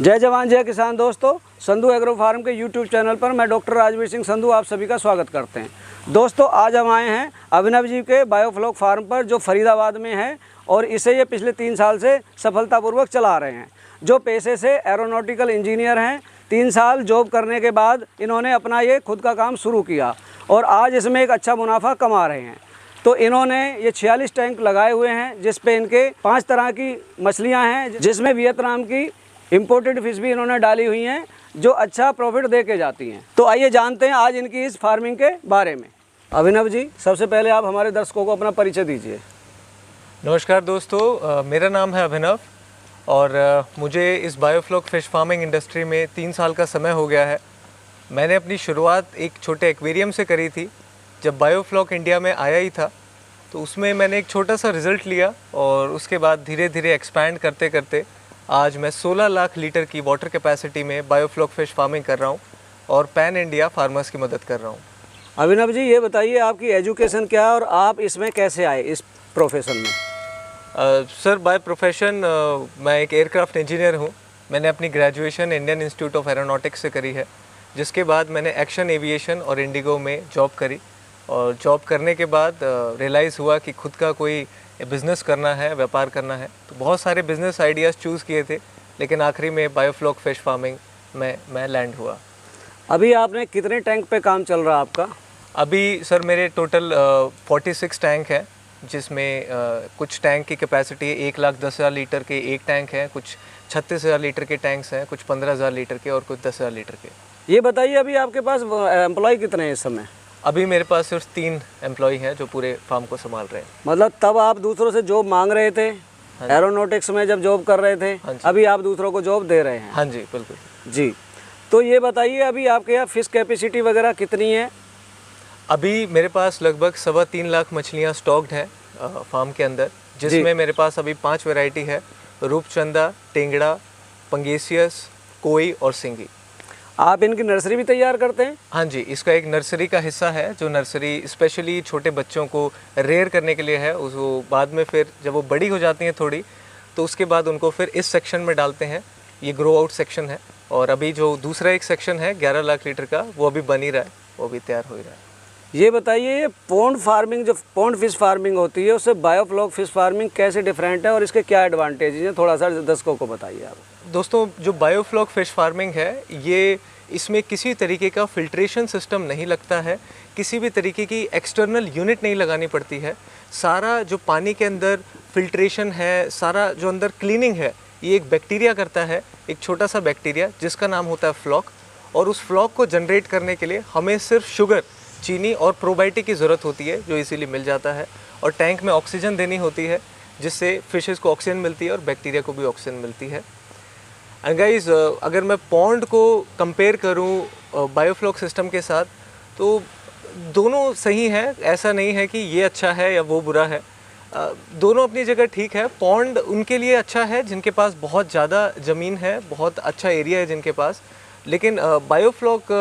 जय जवान जय किसान दोस्तों, संधू एग्रो फार्म के यूट्यूब चैनल पर मैं डॉक्टर राजवीर सिंह संधू आप सभी का स्वागत करते हैं। दोस्तों आज हम आए हैं अभिनव जी के बायोफ्लॉक फार्म पर जो फरीदाबाद में है और इसे ये पिछले 3 साल से सफलतापूर्वक चला रहे हैं। जो पेशे से एरोनॉटिकल इंजीनियर हैं, 3 साल जॉब करने के बाद इन्होंने अपना ये खुद का काम शुरू किया और आज इसमें एक अच्छा मुनाफा कमा रहे हैं। तो इन्होंने ये 46 टैंक लगाए हुए हैं जिस पे इनके 5 तरह की मछलियां हैं, जिसमें वियतनाम की इम्पोर्टेड फिश भी इन्होंने डाली हुई हैं जो अच्छा प्रॉफिट दे के जाती हैं। तो आइए जानते हैं आज इनकी इस फार्मिंग के बारे में। अभिनव जी, सबसे पहले आप हमारे दर्शकों को अपना परिचय दीजिए। नमस्कार दोस्तों, मेरा नाम है अभिनव और मुझे इस बायोफ्लॉक फ़िश फार्मिंग इंडस्ट्री में 3 साल का समय हो गया है। मैंने अपनी शुरुआत एक छोटे एक्वेरियम से करी थी। जब बायोफ्लॉक इंडिया में आया ही था तो उसमें मैंने एक छोटा सा रिज़ल्ट लिया और उसके बाद धीरे धीरे एक्सपैंड करते करते आज मैं 16 लाख लीटर की वाटर कैपेसिटी में बायोफ्लॉक फ़िश फार्मिंग कर रहा हूँ और पैन इंडिया फार्मर्स की मदद कर रहा हूँ। अभिनव जी, ये बताइए आपकी एजुकेशन क्या है और आप इसमें कैसे आए इस प्रोफेशन में? सर, बाय प्रोफेशन मैं एक एयरक्राफ्ट इंजीनियर हूँ। मैंने अपनी graduation Indian institute of aeronautics से करी है, जिसके बाद मैंने एक्शन एविएशन और इंडिगो में जॉब करी और जॉब करने के बाद रियलाइज़ हुआ कि खुद का कोई बिज़नेस करना है, व्यापार करना है। तो बहुत सारे बिज़नेस आइडियाज़ चूज़ किए थे, लेकिन आखिरी में बायोफ्लॉक फ़िश फार्मिंग में मैं लैंड हुआ। अभी आपने कितने टैंक पे काम चल रहा है आपका? अभी सर मेरे टोटल 46 टैंक हैं, जिसमें कुछ टैंक की कैपेसिटी 1,10,000 लीटर के एक टैंक हैं, कुछ 36,000 लीटर के टैंक्स हैं, कुछ 15,000 लीटर के और कुछ 10,000 लीटर के। ये बताइए अभी आपके पास एम्प्लॉय कितने हैं इस समय? अभी मेरे पास सिर्फ 3 एम्प्लॉय हैं जो पूरे फार्म को संभाल रहे हैं। मतलब तब आप दूसरों से जॉब मांग रहे थे, एरोनॉटिक्स में जब जॉब कर रहे थे, अभी आप दूसरों को जॉब दे रहे हैं? हाँ जी, बिल्कुल जी। तो ये बताइए अभी आपके यहाँ फिश कैपेसिटी वगैरह कितनी है? अभी मेरे पास लगभग 3.25 लाख मछलियाँ स्टॉक्ड हैं फार्म के अंदर, जिसमें मेरे पास अभी 5 वैरायटी है: रूपचंदा, टेंगड़ा, पंगेसियस, कोई और सिंगी। आप इनकी नर्सरी भी तैयार करते हैं? हाँ जी, इसका एक नर्सरी का हिस्सा है जो नर्सरी स्पेशली छोटे बच्चों को रेयर करने के लिए है। उसको बाद में फिर जब वो बड़ी हो जाती हैं थोड़ी, तो उसके बाद उनको फिर इस सेक्शन में डालते हैं। ये ग्रो आउट सेक्शन है और अभी जो दूसरा एक सेक्शन है 11 लाख लीटर का, वो अभी बन ही रहा है, वो भी तैयार हो ही रहा है। ये बताइए, ये पॉन्ड फार्मिंग जो पॉन्ड फिश फार्मिंग होती है उससे बायोफ्लॉक फिश फार्मिंग कैसे डिफरेंट है और इसके क्या एडवांटेज हैं, थोड़ा सा दर्शकों को बताइए आप। दोस्तों, जो बायोफ्लॉक फ़िश फार्मिंग है, ये इसमें किसी तरीके का फिल्ट्रेशन सिस्टम नहीं लगता है, किसी भी तरीके की एक्सटर्नल यूनिट नहीं लगानी पड़ती है। सारा जो पानी के अंदर फिल्ट्रेशन है, सारा जो अंदर क्लीनिंग है, ये एक बैक्टीरिया करता है, एक छोटा सा बैक्टीरिया जिसका नाम होता है फ्लॉक। और उस फ्लॉक को जनरेट करने के लिए हमें सिर्फ शुगर, चीनी और प्रोबायोटिक की ज़रूरत होती है, जो इसीलिए मिल जाता है। और टैंक में ऑक्सीजन देनी होती है, जिससे फिशेस को ऑक्सीजन मिलती है और बैक्टीरिया को भी ऑक्सीजन मिलती है। एंड गाइस, अगर मैं पॉन्ड को कंपेयर करूं बायोफ्लॉक सिस्टम के साथ, तो दोनों सही है। ऐसा नहीं है कि ये अच्छा है या वो बुरा है, दोनों अपनी जगह ठीक है। पॉन्ड उनके लिए अच्छा है जिनके पास बहुत ज़्यादा ज़मीन है, बहुत अच्छा एरिया है जिनके पास। लेकिन बायोफ्लॉक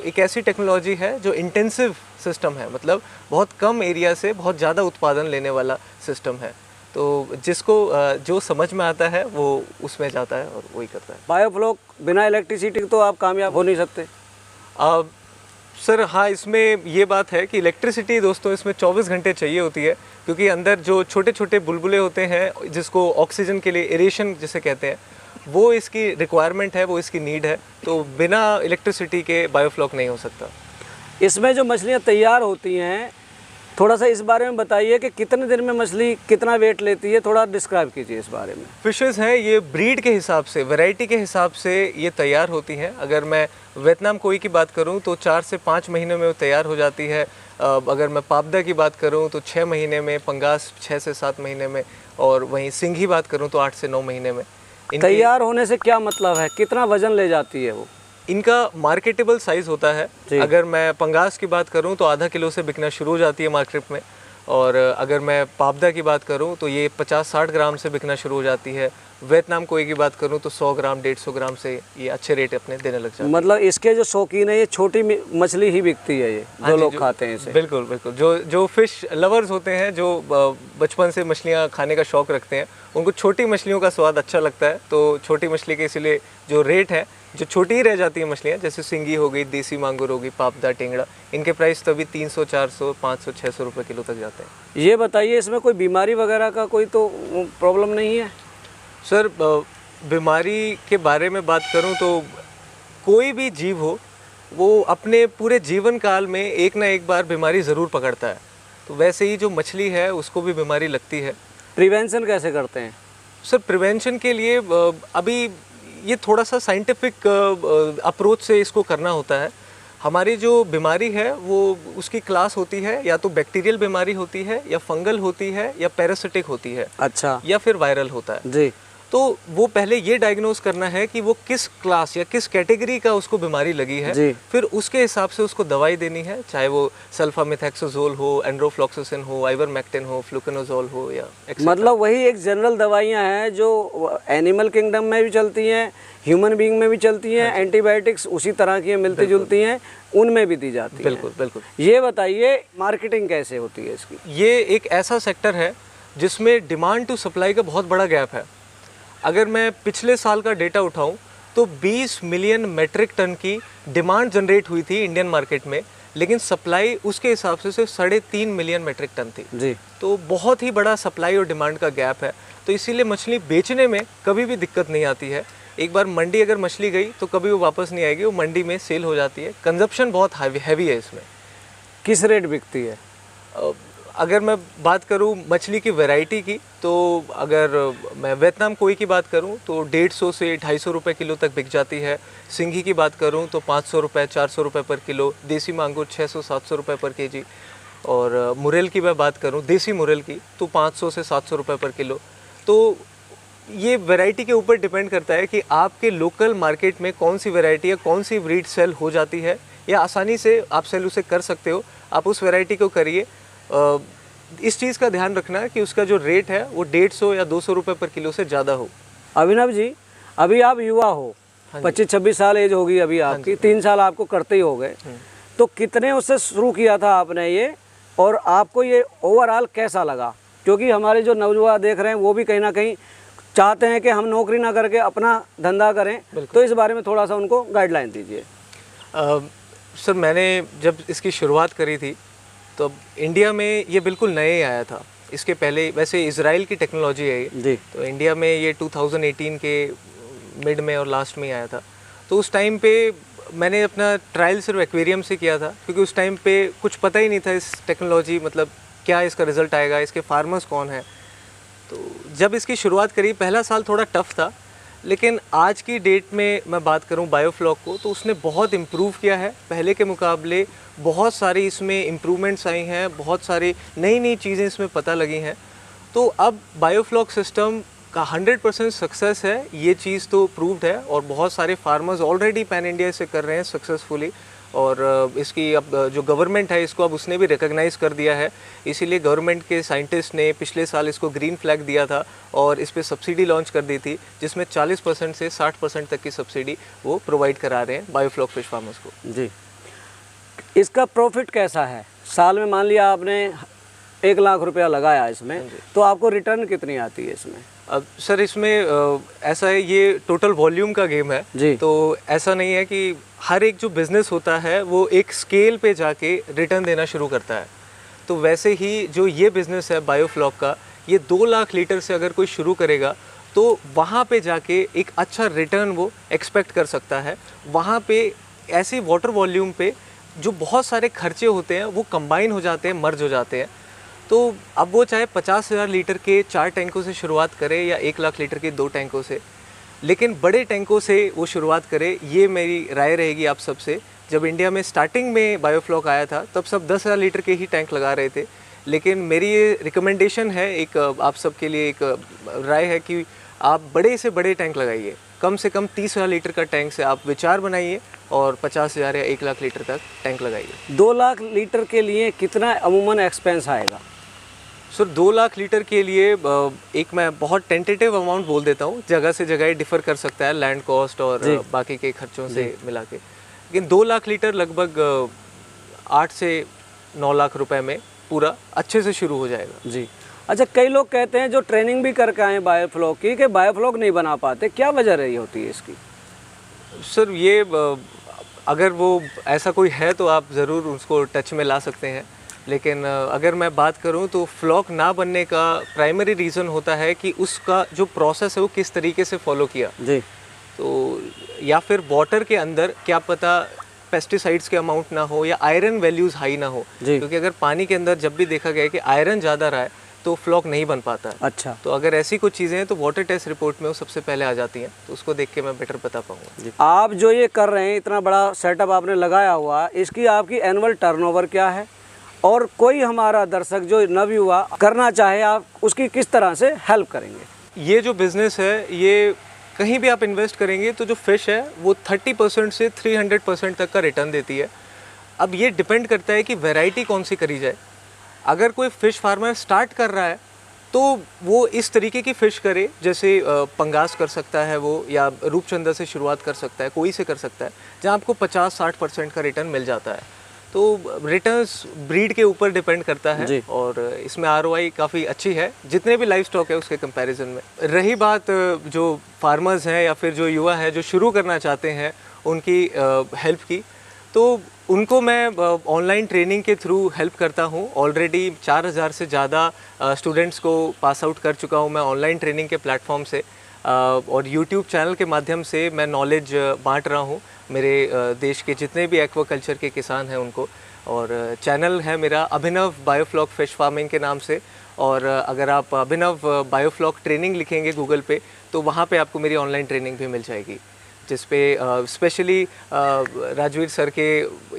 एक ऐसी टेक्नोलॉजी है जो इंटेंसिव सिस्टम है, मतलब बहुत कम एरिया से बहुत ज़्यादा उत्पादन लेने वाला सिस्टम है। तो जिसको जो समझ में आता है वो उसमें जाता है और वही करता है। बायोफ्लॉक बिना इलेक्ट्रिसिटी के तो आप कामयाब हो नहीं सकते। सर हाँ, इसमें ये बात है कि इलेक्ट्रिसिटी दोस्तों इसमें 24 घंटे चाहिए होती है, क्योंकि अंदर जो छोटे छोटे बुलबुले होते हैं जिसको ऑक्सीजन के लिए एरेशन जिसे कहते हैं, वो इसकी रिक्वायरमेंट है, वो इसकी नीड है। तो बिना इलेक्ट्रिसिटी के बायोफ्लॉक नहीं हो सकता। इसमें जो मछलियाँ तैयार होती हैं, थोड़ा सा इस बारे में बताइए कि कितने दिन में मछली कितना वेट लेती है, थोड़ा डिस्क्राइब कीजिए इस बारे में। फिशेस हैं ये ब्रीड के हिसाब से, वैरायटी के हिसाब से ये तैयार होती हैं। अगर मैं वियतनाम कोई की बात करूं तो 4 से 5 महीने में वो तैयार हो जाती है। अगर मैं पापदा की बात करूं तो 6 महीने में, पंगास 6 से 7 महीने में, और वहीं सिंघी बात करूँ तो 8 से 9 महीने में। तैयार होने से क्या मतलब है, कितना वजन ले जाती है वो? इनका मार्केटेबल साइज़ होता है। अगर मैं पंगास की बात करूं तो आधा किलो से बिकना शुरू हो जाती है मार्केट में, और अगर मैं पापदा की बात करूं तो ये 50-60 ग्राम से बिकना शुरू हो जाती है। वियतनाम कोई की बात करूँ तो 100 ग्राम 150 ग्राम से ये अच्छे रेट अपने देने लग जाते हैं। मतलब इसके जो शौकीन है ये छोटी मछली ही बिकती है, ये जो लोग खाते हैं इसे। बिल्कुल बिल्कुल, जो फिश लवर्स होते हैं, जो बचपन से मछलियाँ खाने का शौक रखते हैं, उनको छोटी मछलियों का स्वाद अच्छा लगता है। तो छोटी मछली के इसलिए जो रेट है, जो छोटी ही रह जाती है मछलियाँ, जैसे सिंगी हो गई, देसी मांगुर हो गई, पापदा, टेंगड़ा, इनके प्राइस तो अभी 300 400 500 600 रुपये किलो तक जाते हैं। ये बताइए इसमें कोई बीमारी वगैरह का कोई तो प्रॉब्लम नहीं है? सर बीमारी के बारे में बात करूं तो कोई भी जीव हो वो अपने पूरे जीवन काल में एक ना एक बार बीमारी ज़रूर पकड़ता है। तो वैसे ही जो मछली है उसको भी बीमारी लगती है। प्रिवेंशन कैसे करते हैं? सर प्रिवेंशन के लिए अभी ये थोड़ा सा साइंटिफिक अप्रोच से इसको करना होता है। हमारी जो बीमारी है वो उसकी क्लास होती है, या तो बैक्टीरियल बीमारी होती है, या फंगल होती है, या पैरासिटिक होती है, अच्छा, या फिर वायरल होता है जी। तो वो पहले ये डायग्नोज करना है कि वो किस क्लास या किस कैटेगरी का उसको बीमारी लगी है जी। फिर उसके हिसाब से उसको दवाई देनी है, चाहे वो सल्फामेथैक्सोजोल हो, एंड्रोफ्लॉक्सासिन हो, आइवरमेक्टिन हो, फ्लूकोनाजोल हो, या मतलब वही एक जनरल दवाइयाँ हैं जो एनिमल किंगडम में भी चलती हैं, ह्यूमन बीइंग में भी चलती हैं, एंटीबायोटिक्स उसी तरह की मिलती जुलती हैं, उनमें भी दी जाती है। बिल्कुल बिल्कुल। ये बताइए मार्केटिंग कैसे होती है इसकी? ये एक ऐसा सेक्टर है जिसमें डिमांड टू सप्लाई का बहुत बड़ा गैप है। अगर मैं पिछले साल का डेटा उठाऊं तो 20 मिलियन मेट्रिक टन की डिमांड जनरेट हुई थी इंडियन मार्केट में, लेकिन सप्लाई उसके हिसाब से सिर्फ 3.5 मिलियन मेट्रिक टन थी जी। तो बहुत ही बड़ा सप्लाई और डिमांड का गैप है। तो इसीलिए मछली बेचने में कभी भी दिक्कत नहीं आती है। एक बार मंडी अगर मछली गई तो कभी वो वापस नहीं आएगी, वो मंडी में सेल हो जाती है। कंजप्शन बहुत हैवी है इसमें। किस रेट बिकती है? अगर मैं बात करूं मछली की वैरायटी की, तो अगर मैं वियतनाम कोई की बात करूं तो 150 से 250 रुपये किलो तक बिक जाती है। सिंगी की बात करूं तो 500 रुपये 400 रुपये पर किलो। देसी मांगुर 600-700 रुपये पर केजी। और मुरेल की मैं बात करूं, देसी मुरेल की, तो 500 से 700 रुपये पर किलो। तो ये वैरायटी के ऊपर डिपेंड करता है कि आपके लोकल मार्केट में कौन सी वैरायटी या कौन सी ब्रीड सेल हो जाती है, या आसानी से आप सेल उसे कर सकते हो, आप उस वैरायटी को करिए। इस चीज़ का ध्यान रखना है कि उसका जो रेट है वो 150 या 200 रुपये पर किलो से ज़्यादा हो। अभिनव जी, अभी आप युवा हो, 25-26 साल एज होगी अभी आपकी, 3 साल आपको करते ही हो गए, तो कितने उससे शुरू किया था आपने ये, और आपको ये ओवरऑल कैसा लगा? क्योंकि हमारे जो नौजवान देख रहे हैं वो भी कहीं ना कहीं चाहते हैं कि हम नौकरी ना करके अपना धंधा करें, तो इस बारे में थोड़ा सा उनको गाइडलाइन दीजिए। सर मैंने जब इसकी शुरुआत करी थी तो इंडिया में ये बिल्कुल नए आया था। इसके पहले वैसे इजराइल की टेक्नोलॉजी है ये जी। तो इंडिया में ये 2018 के मिड में और लास्ट में आया था। तो उस टाइम पे मैंने अपना ट्रायल सिर्फ एक्वेरियम से किया था, क्योंकि उस टाइम पे कुछ पता ही नहीं था इस टेक्नोलॉजी, मतलब क्या इसका रिज़ल्ट आएगा, इसके फार्मर्स कौन है। तो जब इसकी शुरुआत करी, पहला साल थोड़ा टफ था, लेकिन आज की डेट में मैं बात करूं बायोफ्लॉक को, तो उसने बहुत इम्प्रूव किया है पहले के मुकाबले। बहुत सारी इसमें इम्प्रूवमेंट्स आई हैं, बहुत सारी नई नई चीज़ें इसमें पता लगी हैं। तो अब बायोफ्लॉक सिस्टम का 100% सक्सेस है, ये चीज़ तो प्रूव्ड है, और बहुत सारे फार्मर्स ऑलरेडी पैन इंडिया से कर रहे हैं सक्सेसफुली। और इसकी अब जो गवर्नमेंट है इसको अब उसने भी रिकॉग्नाइज़ कर दिया है, इसीलिए गवर्नमेंट के साइंटिस्ट ने पिछले साल इसको ग्रीन फ्लैग दिया था और इस पर सब्सिडी लॉन्च कर दी थी, जिसमें 40% से 60% तक की सब्सिडी वो प्रोवाइड करा रहे हैं बायोफ्लॉक फिश फार्मर्स को। जी। इसका प्रॉफिट कैसा है? साल में मान लिया आपने 1 लाख रुपया लगाया इसमें, तो आपको रिटर्न कितनी आती है इसमें? अब सर इसमें ऐसा है, ये टोटल वॉल्यूम का गेम है जी। तो ऐसा नहीं है कि हर एक जो बिज़नेस होता है वो एक स्केल पे जाके रिटर्न देना शुरू करता है। तो वैसे ही जो ये बिज़नेस है बायोफ्लॉक का, ये 2 लाख लीटर से अगर कोई शुरू करेगा तो वहाँ पे जाके एक अच्छा रिटर्न वो एक्सपेक्ट कर सकता है। वहाँ पे ऐसी वाटर वॉल्यूम पे जो बहुत सारे खर्चे होते हैं वो कंबाइन हो जाते हैं, मर्ज हो जाते हैं। तो अब वो चाहे 50,000 लीटर के 4 टैंकों से शुरुआत करे या 1 लाख लीटर के 2 टैंकों से, लेकिन बड़े टैंकों से वो शुरुआत करे, ये मेरी राय रहेगी आप सबसे। जब इंडिया में स्टार्टिंग में बायोफ्लॉक आया था तब सब 10,000 लीटर के ही टैंक लगा रहे थे, लेकिन मेरी ये रिकमेंडेशन है, एक आप सबके लिए एक राय है कि आप बड़े से बड़े टैंक लगाइए। कम से कम 30,000 लीटर का टैंक से आप विचार बनाइए और 50,000 या 1 लाख लीटर तक टैंक लगाइए। 2 लाख लीटर के लिए कितना अमूमन एक्सपेंस आएगा? सर 2 लाख लीटर के लिए एक मैं बहुत टेंटेटिव अमाउंट बोल देता हूँ, जगह से जगह डिफर कर सकता है लैंड कॉस्ट और बाकी के खर्चों से मिला के, लेकिन 2 लाख लीटर लगभग 8 से 9 लाख रुपए में पूरा अच्छे से शुरू हो जाएगा। जी। अच्छा, कई लोग कहते हैं जो ट्रेनिंग भी करके आए बायोफ्लॉक की कि बायोफ्लॉक नहीं बना पाते, क्या वजह रही होती है इसकी? सर ये अगर वो ऐसा कोई है तो आप ज़रूर उसको टच में ला सकते हैं, लेकिन अगर मैं बात करूं तो फ्लॉक ना बनने का प्राइमरी रीज़न होता है कि उसका जो प्रोसेस है वो किस तरीके से फॉलो किया। जी। तो या फिर वाटर के अंदर क्या पता पेस्टिसाइड्स के अमाउंट ना हो या आयरन वैल्यूज़ हाई ना हो, क्योंकि अगर पानी के अंदर जब भी देखा गया कि आयरन ज़्यादा रहा है तो फ्लॉक नहीं बन पाता है। अच्छा। तो अगर ऐसी कुछ चीज़ें हैं तो वाटर टेस्ट रिपोर्ट में वो सबसे पहले आ जाती हैं, तो उसको देख के मैं बेटर बता पाऊंगा। आप जो ये कर रहे हैं, इतना बड़ा सेटअप आपने लगाया हुआ, इसकी आपकी एनुअल टर्नओवर क्या है? और कोई हमारा दर्शक जो नवयुवा करना चाहे, आप उसकी किस तरह से हेल्प करेंगे? ये जो बिज़नेस है, ये कहीं भी आप इन्वेस्ट करेंगे तो जो फ़िश है वो 30% से 300% तक का रिटर्न देती है। अब ये डिपेंड करता है कि वैरायटी कौन सी करी जाए। अगर कोई फ़िश फार्मर स्टार्ट कर रहा है तो वो इस तरीके की फ़िश करे, जैसे पंगास कर सकता है वो, या रूपचंदा से शुरुआत कर सकता है, कोई से कर सकता है, जहाँ आपको 50-60% का रिटर्न मिल जाता है। तो रिटर्न्स ब्रीड के ऊपर डिपेंड करता है और इसमें ROI काफ़ी अच्छी है जितने भी लाइव स्टॉक है उसके कंपैरिजन में। रही बात जो फार्मर्स हैं या फिर जो युवा है जो शुरू करना चाहते हैं उनकी हेल्प की, तो उनको मैं ऑनलाइन ट्रेनिंग के थ्रू हेल्प करता हूँ। ऑलरेडी 4000 से ज़्यादा स्टूडेंट्स को पास आउट कर चुका हूँ मैं ऑनलाइन ट्रेनिंग के प्लेटफॉर्म से, और यूट्यूब चैनल के माध्यम से मैं नॉलेज बांट रहा हूँ मेरे देश के जितने भी एक्वाकल्चर के किसान हैं उनको। और चैनल है मेरा अभिनव बायोफ्लॉक फिश फार्मिंग के नाम से, और अगर आप अभिनव बायोफ्लॉक ट्रेनिंग लिखेंगे गूगल पे तो वहाँ पे आपको मेरी ऑनलाइन ट्रेनिंग भी मिल जाएगी, जिस पे स्पेशली राजवीर सर के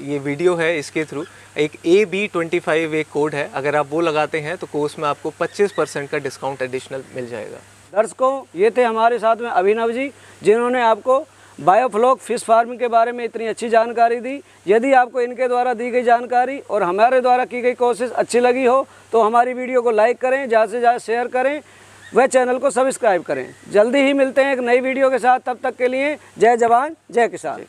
ये वीडियो है, इसके थ्रू एक AB25 एक कोड है, अगर आप वो लगाते हैं तो कोर्स में आपको 25% का डिस्काउंट एडिशनल मिल जाएगा। दर्शकों, ये थे हमारे साथ में अभिनव जी, जिन्होंने आपको बायोफ्लॉक फिश फार्मिंग के बारे में इतनी अच्छी जानकारी दी। यदि आपको इनके द्वारा दी गई जानकारी और हमारे द्वारा की गई कोशिश अच्छी लगी हो तो हमारी वीडियो को लाइक करें, ज़्यादा से ज़्यादा शेयर करें, वह चैनल को सब्सक्राइब करें। जल्दी ही मिलते हैं एक नई वीडियो के साथ, तब तक के लिए जय जवान जय किसान।